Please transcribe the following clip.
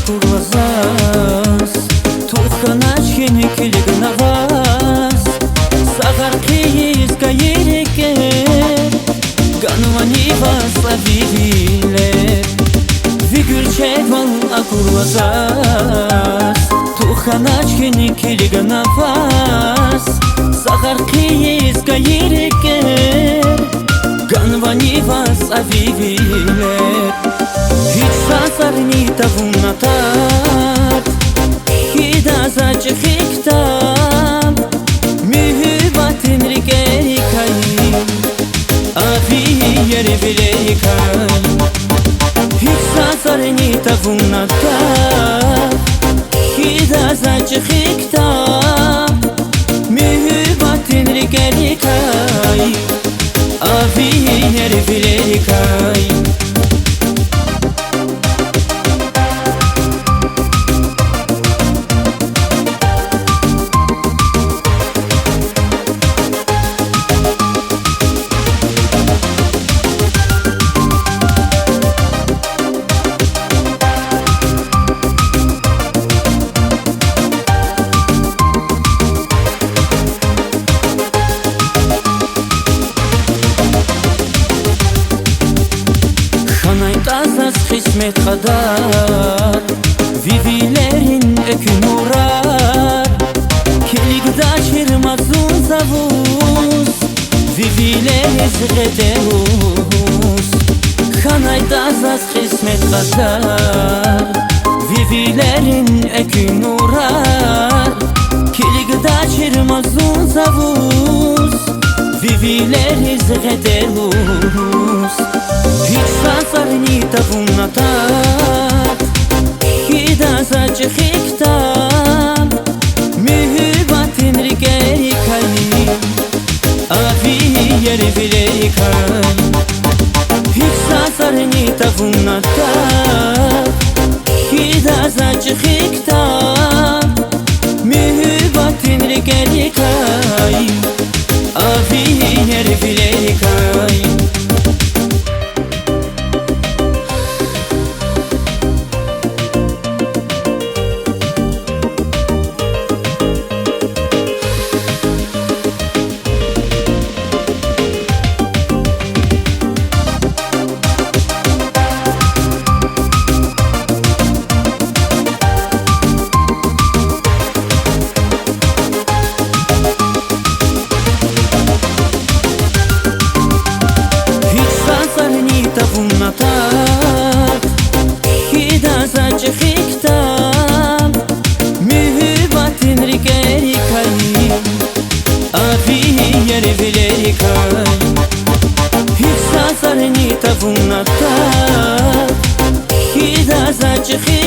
kurvazas tu khanachkin kilgnavas sagar qis kayirke ganvani vas avivile vigurcheval akurvazas tu khanachkin kilgnavas sagar qis kayirke ganvani vas avivile hiç sasarnita vunatat hida zaçkhiktam mühübatin rikerikay avi yere bilekay hiç sasarnita vunatat hida zaçkhiktam mühübatin rikerikay avi yere bilekay Kısmet kadar vivilerin ökün uğrar Kilik daşırmazun zavuz vivileri zgedevuz Kanayda zaz kısmet kadar vivilerin ökün uğrar Kilik daşırmazun zavuz vivileri zgedevuz hiç sasarnita vunatat hida zaçkhiktam mühübatin rikerikay avi yere bilekay hiç sasarnita vunatat hida zaçkhiktam mühübatin rikerikay avi yere bilekay vunatat hida zaçkhiktam mühübatin rikerikay avi yere bilekay hiç sasarnita vunatat hida zaçkhiktam